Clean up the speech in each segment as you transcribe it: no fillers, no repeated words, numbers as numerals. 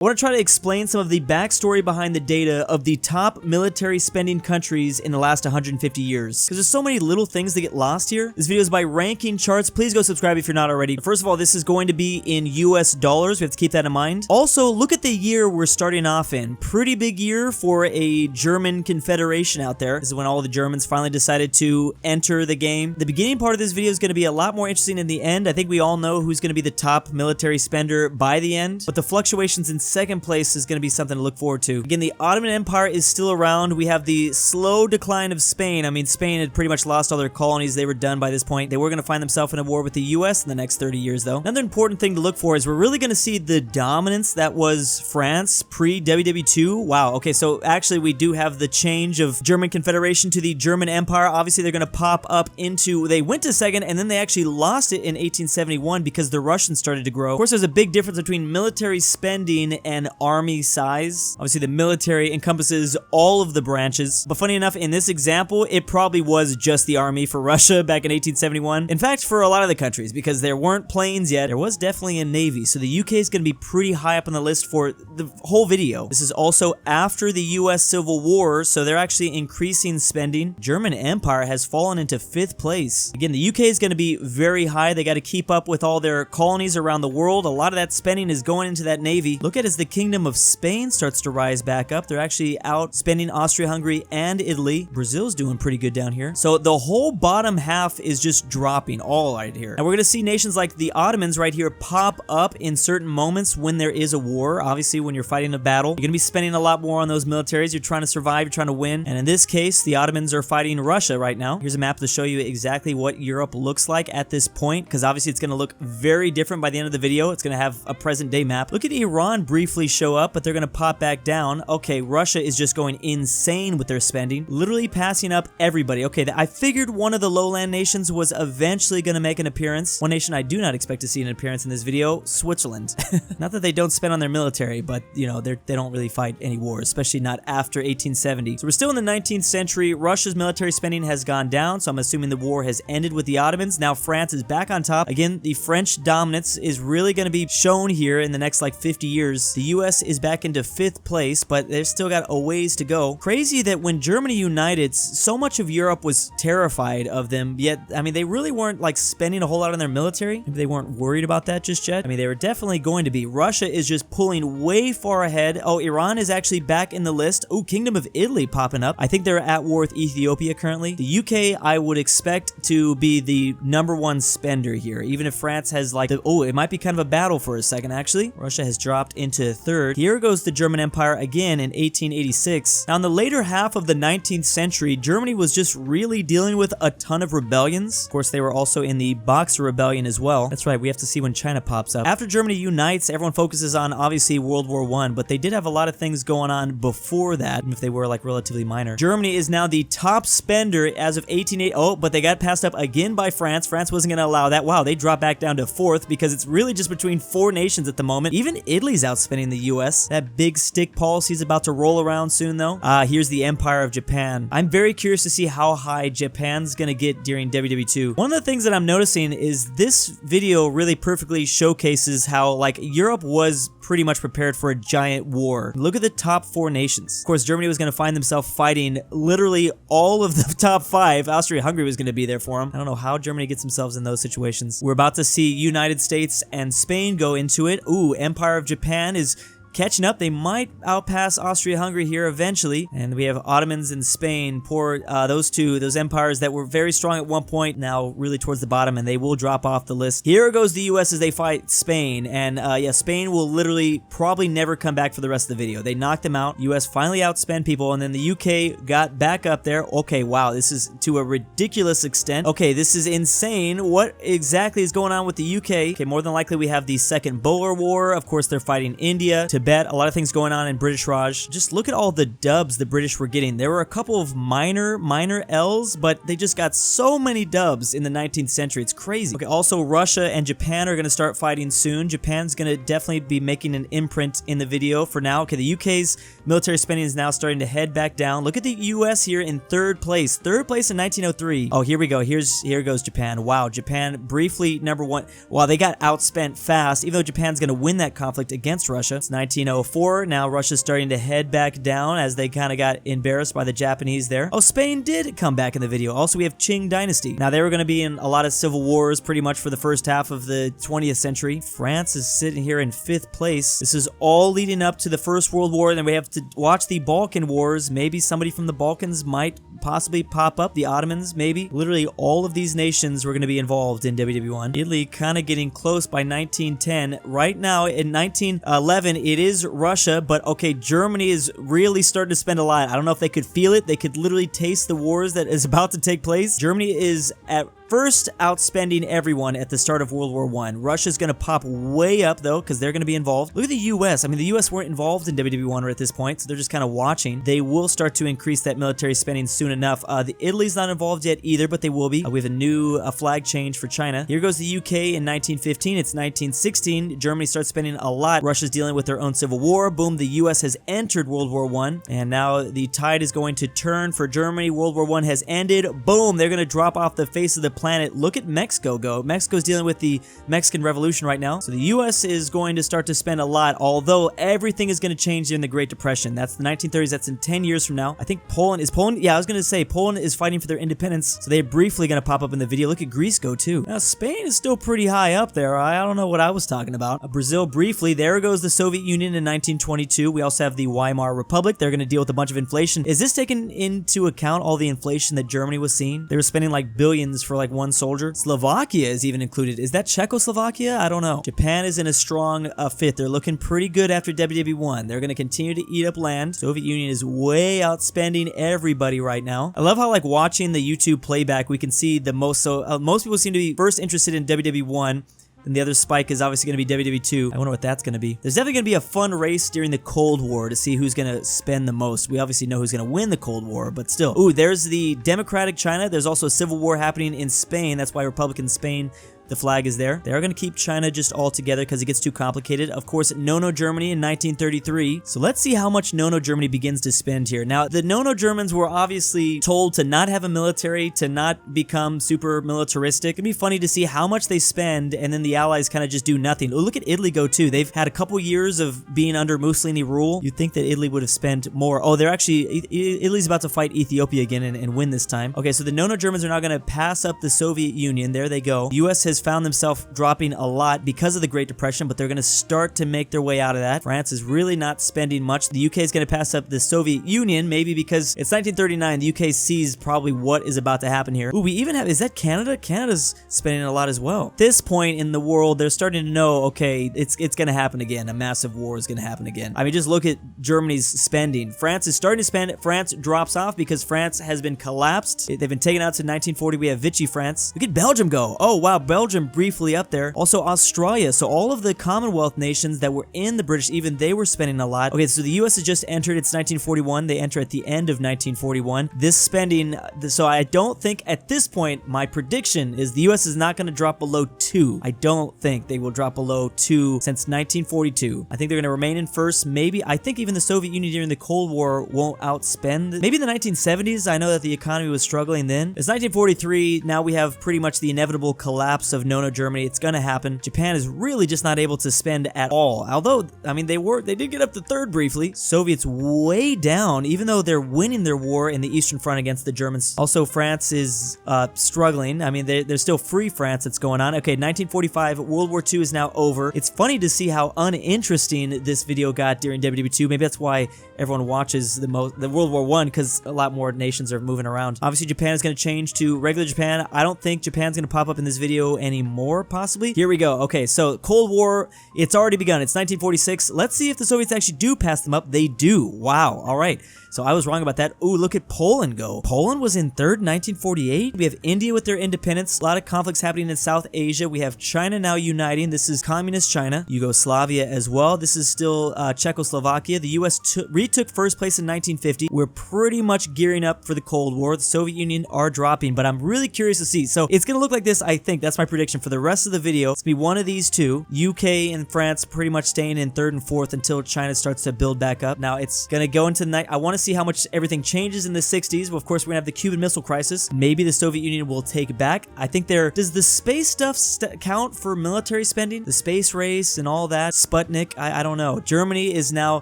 I want to try to explain some of the backstory behind the data of the top military spending countries in the last 150 years. Because there's so many little things that get lost here. This video is by ranking charts. Please go subscribe if you're not already. First of all, this is going to be in US dollars. We have to keep that in mind. Also, look at the year we're starting off in. Pretty big year for a German confederation out there. This is when all the Germans finally decided to enter the game. The beginning part of this video is going to be a lot more interesting in the end. I think we all know who's going to be the top military spender by the end. But the fluctuations in second place is going to be something to look forward to. Again, the Ottoman Empire is still around. We have the slow decline of Spain. I mean, Spain had pretty much lost all their colonies. They were done by this point. They were going to find themselves in a war with the US in the next 30 years, though. Another important thing to look for is we're really going to see the dominance that was France pre-WW2. Wow. Okay, so actually we do have the change of German Confederation to the German Empire. Obviously, they're going to pop up into... They went to second, and then they actually lost it in 1871 because the Russians started to grow. Of course, there's a big difference between military spending and army size. Obviously, the military encompasses all of the branches. But funny enough, in this example, it probably was just the army for Russia back in 1871. In fact, for a lot of the countries, because there weren't planes yet, there was definitely a navy. So the UK is going to be pretty high up on the list for the whole video. This is also after the US Civil War, so they're actually increasing spending. German Empire has fallen into 5th place. Again, the UK is going to be very high. They got to keep up with all their colonies around the world. A lot of that spending is going into that navy. Look at as the Kingdom of Spain starts to rise back up. They're actually outspending Austria-Hungary and Italy. Brazil's doing pretty good down here. So the whole bottom half is just dropping all right here. And we're going to see nations like the Ottomans right here pop up in certain moments when there is a war. Obviously, when you're fighting a battle, you're going to be spending a lot more on those militaries. You're trying to survive, you're trying to win. And in this case, the Ottomans are fighting Russia right now. Here's a map to show you exactly what Europe looks like at this point, because obviously it's going to look very different by the end of the video. It's going to have a present day map. Look at Iran briefly show up, but they're going to pop back down. Okay, Russia is just going insane with their spending, literally passing up everybody. Okay, I figured one of the lowland nations was eventually going to make an appearance. One nation I do not expect to see an appearance in this video, Switzerland. Not that they don't spend on their military, but you know, they don't really fight any wars, especially not after 1870. So we're still in the 19th century. Russia's military spending has gone down, so I'm assuming the war has ended with the Ottomans. Now France is back on top. Again, the French dominance is really going to be shown here in the next like 50 years. The US is back into 5th place, but they've still got a ways to go. Crazy that when Germany united, so much of Europe was terrified of them, yet, I mean, they really weren't like spending a whole lot on their military. Maybe they weren't worried about that just yet. I mean, they were definitely going to be. Russia is just pulling way far ahead. Oh, Iran is actually back in the list. Oh, Kingdom of Italy popping up. I think they're at war with Ethiopia currently. The UK, I would expect to be the #1 spender here, even if France has like, oh, it might be kind of a battle for a second, actually. Russia has dropped into 3rd. Here goes the German Empire again in 1886. Now, in the later half of the 19th century, Germany was just really dealing with a ton of rebellions. Of course, they were also in the Boxer Rebellion as well. That's right, we have to see when China pops up. After Germany unites, everyone focuses on, obviously, World War I, but they did have a lot of things going on before that, even if they were, like, relatively minor. Germany is now the top spender as of 1880. Oh, but they got passed up again by France. France wasn't going to allow that. Wow, they dropped back down to 4th because it's really just between 4 nations at the moment. Even Italy's outspending the US. That big stick policy is about to roll around soon, though. Here's the Empire of Japan. I'm very curious to see how high Japan's gonna get during WW2. One of the things that I'm noticing is this video really perfectly showcases how, like, Europe was pretty much prepared for a giant war. Look at the top 4 nations. Of course, Germany was gonna find themselves fighting literally all of the top 5. Austria-Hungary was gonna be there for them. I don't know how Germany gets themselves in those situations. We're about to see United States and Spain go into it. Ooh, Empire of Japan is catching up. They might outpass Austria-Hungary here eventually. And we have Ottomans and Spain. Those empires that were very strong at one point, now really towards the bottom, and they will drop off the list. Here goes the US as they fight Spain. And yeah, Spain will literally probably never come back for the rest of the video. They knocked them out. US finally outspent people, and then the UK got back up there. Okay, wow, this is to a ridiculous extent. Okay, this is insane. What exactly is going on with the UK? Okay, more than likely we have the Second Boer War. Of course, they're fighting India, Tibet, a lot of things going on in British Raj. Just look at all the dubs the British were getting. There were a couple of minor L's, but they just got so many dubs in the 19th century. It's crazy. Okay, also Russia and Japan are going to start fighting soon. Japan's going to definitely be making an imprint in the video for now. Okay, the UK's military spending is now starting to head back down. Look at the US here in 3rd place. 3rd place in 1903. Oh, here we go. Here goes Japan. Wow, Japan briefly #1. Wow, they got outspent fast, even though Japan's going to win that conflict against Russia. It's 1904. Now Russia's starting to head back down as they kind of got embarrassed by the Japanese there. Oh, Spain did come back in the video. Also, we have Qing Dynasty. Now, they were going to be in a lot of civil wars pretty much for the first half of the 20th century. France is sitting here in 5th place. This is all leading up to the First World War. Then we have to watch the Balkan Wars. Maybe somebody from the Balkans might possibly pop up. The Ottomans, maybe. Literally all of these nations were going to be involved in WW1. Italy kind of getting close by 1910. Right now, in 1911, it is Russia, but okay, Germany is really starting to spend a lot. I don't know if they could feel it. They could literally taste the wars that is about to take place. Germany is at first outspending everyone at the start of World War I. Russia's going to pop way up, though, because they're going to be involved. Look at the U.S. I mean, the U.S. weren't involved in WW1 at this point, so they're just kind of watching. They will start to increase that military spending soon enough. The Italy's not involved yet either, but they will be. We have a new flag change for China. Here goes the U.K. in 1915. It's 1916. Germany starts spending a lot. Russia's dealing with their own civil war. Boom, the U.S. has entered World War I, and now the tide is going to turn for Germany. World War I has ended. Boom, they're going to drop off the face of the planet. Look at Mexico go. Mexico's dealing with the Mexican Revolution right now. So the U.S. is going to start to spend a lot, although everything is going to change during the Great Depression. That's the 1930s. That's in 10 years from now. I think Poland, yeah, I was going to say Poland is fighting for their independence. So they're briefly going to pop up in the video. Look at Greece go too. Now Spain is still pretty high up there. I don't know what I was talking about. Brazil briefly. There goes the Soviet Union in 1922. We also have the Weimar Republic. They're going to deal with a bunch of inflation. Is this taking into account all the inflation that Germany was seeing? They were spending like billions for like one soldier. Slovakia is even included. Is that Czechoslovakia? I don't know. Japan is in a strong 5th. They're looking pretty good after WW1. They're going to continue to eat up land. Soviet Union is way outspending everybody right now. I love how like watching the YouTube playback, we can see the most, most people seem to be first interested in WW1. Then the other spike is obviously going to be WW2. I wonder what that's going to be. There's definitely going to be a fun race during the Cold War to see who's going to spend the most. We obviously know who's going to win the Cold War, but still. Ooh, there's the Democratic China. There's also a civil war happening in Spain. That's why Republican Spain, the flag is there. They are going to keep China just all together because it gets too complicated. Of course, No-No Germany in 1933. So let's see how much No-No Germany begins to spend here. Now, the No-No Germans were obviously told to not have a military, to not become super militaristic. It'd be funny to see how much they spend and then the Allies kind of just do nothing. Oh, look at Italy go too. They've had a couple years of being under Mussolini rule. You'd think that Italy would have spent more. Oh, they're actually, Italy's about to fight Ethiopia again and win this time. Okay, so the No-No Germans are now going to pass up the Soviet Union. There they go. The U.S. has found themselves dropping a lot because of the Great Depression, but they're going to start to make their way out of that. France is really not spending much. The UK is going to pass up the Soviet Union, maybe because it's 1939. The UK sees probably what is about to happen here. Ooh, we even have, is that Canada? Canada's spending a lot as well. At this point in the world, they're starting to know, okay, it's going to happen again. A massive war is going to happen again. I mean, just look at Germany's spending. France is starting to spend. France drops off because France has been collapsed. They've been taken out to 1940. We have Vichy France. Look at Belgium go. Oh, wow, Belgium briefly up there. Also Australia. So all of the Commonwealth nations that were in the British, even they were spending a lot. Okay, so the US has just entered. It's 1941. They enter at the end of 1941. This spending, so I don't think at this point, my prediction is the US is not going to drop below 2. I don't think they will drop below 2 since 1942. I think they're going to remain in first. Maybe, I think even the Soviet Union during the Cold War won't outspend. Maybe in the 1970s, I know that the economy was struggling then. It's 1943. Now we have pretty much the inevitable collapse of No-No Germany. It's going to happen. Japan is really just not able to spend at all. Although, I mean, they did get up to 3rd briefly. Soviets way down, even though they're winning their war in the Eastern Front against the Germans. Also, France is struggling. I mean, there's still Free France that's going on. Okay, 1945, World War II is now over. It's funny to see how uninteresting this video got during WW2. Maybe that's why everyone watches the World War I, because a lot more nations are moving around. Obviously, Japan is going to change to regular Japan. I don't think Japan's going to pop up in this video anymore, possibly. Here we go. Okay, so Cold War, it's already begun. It's 1946. Let's see if the Soviets actually do pass them up. They do. Wow. All right. So I was wrong about that. Ooh, look at Poland go. Poland was in 3rd, 1948. We have India with their independence. A lot of conflicts happening in South Asia. We have China now uniting. This is communist China. Yugoslavia as well. This is still Czechoslovakia. The U.S. retook first place in 1950. We're pretty much gearing up for the Cold War. The Soviet Union are dropping, but I'm really curious to see. So it's going to look like this, I think. That's my prediction for the rest of the video. It's gonna be one of these two. UK and France pretty much staying in 3rd and 4th until China starts to build back up. Now it's gonna go into the night. I want to see how much everything changes in the 60s. Well, of course, we're gonna have the Cuban Missile Crisis. Maybe the Soviet Union will take it back. I think does the space stuff count for military spending? The space race and all that? Sputnik? I don't know. Germany is now,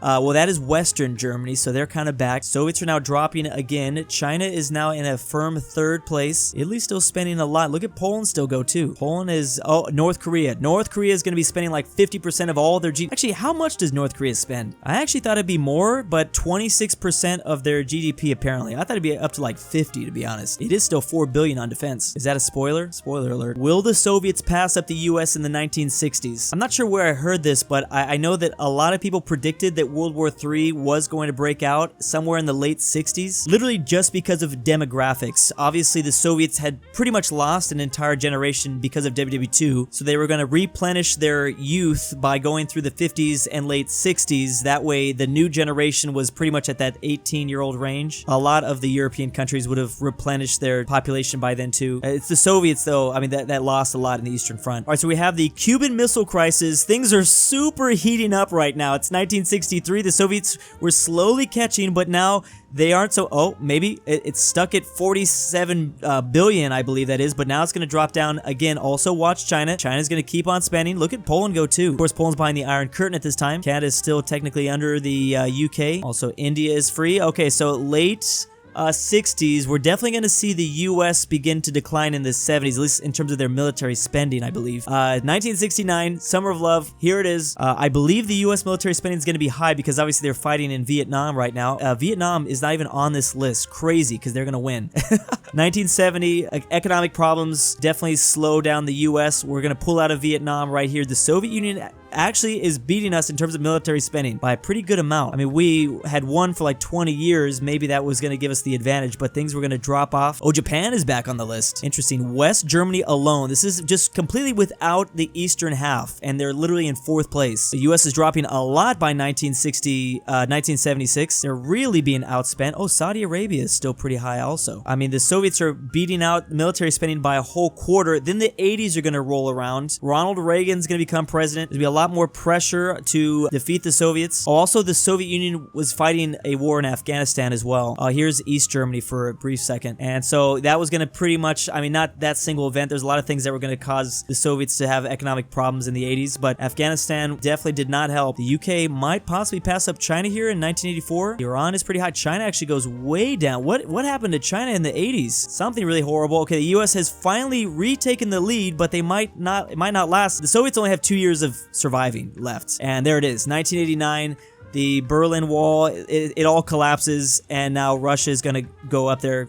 well, that is Western Germany, so they're kind of back. Soviets are now dropping again. China is now in a firm 3rd place. Italy's still spending a lot. Look at Poland still go too. Poland is, oh, North Korea. North Korea is going to be spending like 50% of all their GDP. Actually, how much does North Korea spend? I actually thought it'd be more, but 26% of their GDP apparently. I thought it'd be up to like 50, to be honest. It is still $4 billion on defense. Is that a spoiler? Spoiler alert. Will the Soviets pass up the US in the 1960s? I'm not sure where I heard this, but I know that a lot of people predicted that World War III was going to break out somewhere in the late 60s, literally just because of demographics. Obviously, the Soviets had pretty much lost an entire generation because of WW2, so they were going to replenish their youth by going through the 50s and late 60s. That way, the new generation was pretty much at that 18-year-old range. A lot of the European countries would have replenished their population by then too. It's the Soviets, though, I mean, that lost a lot in the Eastern Front. All right, so we have the Cuban Missile Crisis. Things are super heating up right now. It's 1963. The Soviets were slowly catching, but now they aren't so, oh, maybe it's stuck at 47 billion, I believe that is, but now it's going to drop down again. Also, watch China. China's going to keep on spending. Look at Poland go too. Of course, Poland's behind the Iron Curtain at this time. Canada is still technically under the UK. Also, India is free. Okay, so late 60s, we're definitely going to see the US begin to decline in the 70s, at least in terms of their military spending, I believe. 1969, Summer of Love, here it is. I believe the US military spending is going to be high because obviously they're fighting in Vietnam right now. Vietnam is not even on this list. Crazy, because they're going to win. 1970, economic problems definitely slow down the US. We're going to pull out of Vietnam right here. The Soviet Union actually is beating us in terms of military spending by a pretty good amount. I mean, we had won for like 20 years. Maybe that was going to give us the advantage, but things were going to drop off. Oh, Japan is back on the list. Interesting. West Germany alone. This is just completely without the eastern half, and they're literally in 4th place. The US is dropping a lot by 1976. They're really being outspent. Oh, Saudi Arabia is still pretty high also. I mean, the Soviets are beating out military spending by a whole quarter. Then the 80s are going to roll around. Ronald Reagan's going to become president. There's going to be a lot more pressure to defeat the Soviets. Also, the Soviet Union was fighting a war in Afghanistan as well. Here's East Germany for a brief second. And so that was going to pretty much, I mean, not that single event. There's a lot of things that were going to cause the Soviets to have economic problems in the 80s, but Afghanistan definitely did not help. The UK might possibly pass up China here in 1984. Iran is pretty high. China actually goes way down. What happened to China in the 80s? Something really horrible. Okay, the US has finally retaken the lead, but it might not last. The Soviets only have 2 years of surviving left. And there it is, 1989. The Berlin Wall, it all collapses, and now Russia is going to go up there.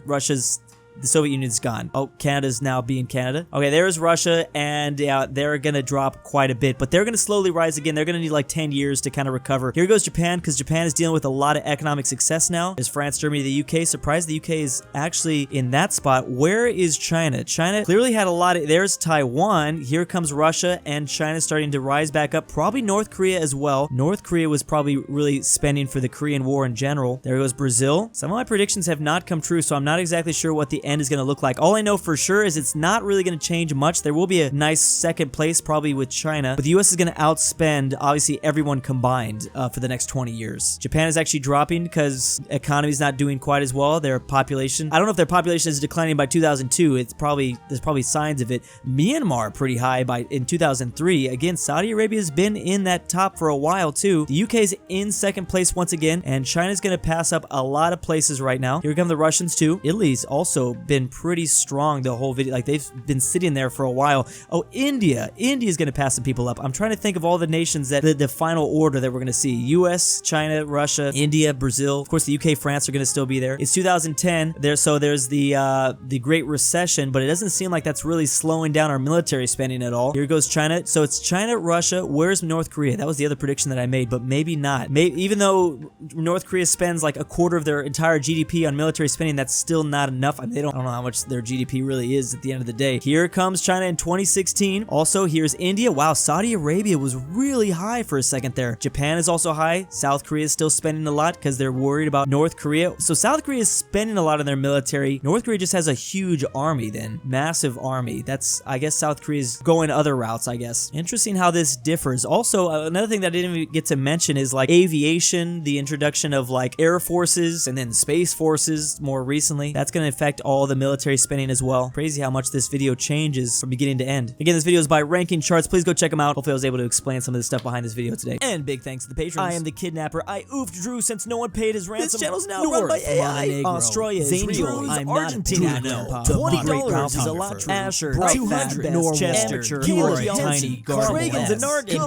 The Soviet Union's gone. Oh, Canada's now being Canada. Okay, there's Russia, and yeah, they're going to drop quite a bit, but they're going to slowly rise again. They're going to need like 10 years to kind of recover. Here goes Japan, because Japan is dealing with a lot of economic success now. There's France, Germany, the UK. Surprised the UK is actually in that spot. Where is China? China clearly had a lot of, there's Taiwan. Here comes Russia, and China's starting to rise back up. Probably North Korea as well. North Korea was probably really spending for the Korean War in general. There goes Brazil. Some of my predictions have not come true, so I'm not exactly sure what the end is going to look like. All I know for sure is it's not really going to change much. There will be a nice second place probably with China, but the US is going to outspend obviously everyone combined for the next 20 years. Japan is actually dropping because economy is not doing quite as well. Their population, I don't know if their population is declining by 2002. There's probably signs of it. Myanmar pretty high in 2003. Again, Saudi Arabia has been in that top for a while too. The UK is in second place once again, and China's going to pass up a lot of places right now. Here come the Russians too. Italy's also been pretty strong the whole video. Like, they've been sitting there for a while. Oh, India is going to pass some people up. I'm trying to think of all the nations that the final order that we're going to see. US, China, Russia, India, Brazil. Of course, the UK, France are going to still be there. It's 2010. There's the Great Recession, but it doesn't seem like that's really slowing down our military spending at all. Here goes China. So it's China, Russia. Where's North Korea? That was the other prediction that I made, but maybe not. Even though North Korea spends like a quarter of their entire GDP on military spending, that's still not enough. I mean, I don't know how much their GDP really is at the end of the day. Here comes China in 2016. Also, here's India. Wow, Saudi Arabia was really high for a second there. Japan is also high. South Korea is still spending a lot because they're worried about North Korea. So South Korea is spending a lot on their military. North Korea just has a huge army then. Massive army. That's, I guess South Korea is going other routes, I guess. Interesting how this differs. Also, another thing that I didn't even get to mention is like aviation, the introduction of like air forces and then space forces more recently. That's going to affect all the military spending as well. Crazy how much this video changes from beginning to end. Again, this video is by Ranking Charts. Please go check them out. Hopefully I was able to explain some of the stuff behind this video today. And big thanks to the patrons. I am the kidnapper. I oofed Drew since no one paid his ransom. This channel's now run by AI. Australia is real. I'm not Argentinian. $20 is Elonich. Asher. 200. Chester. Tiny. Traven. The Nargin.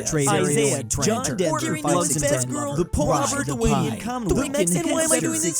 Traven. John Denver. The Polish-Lithuanian Commonwealth. Twickenhamster.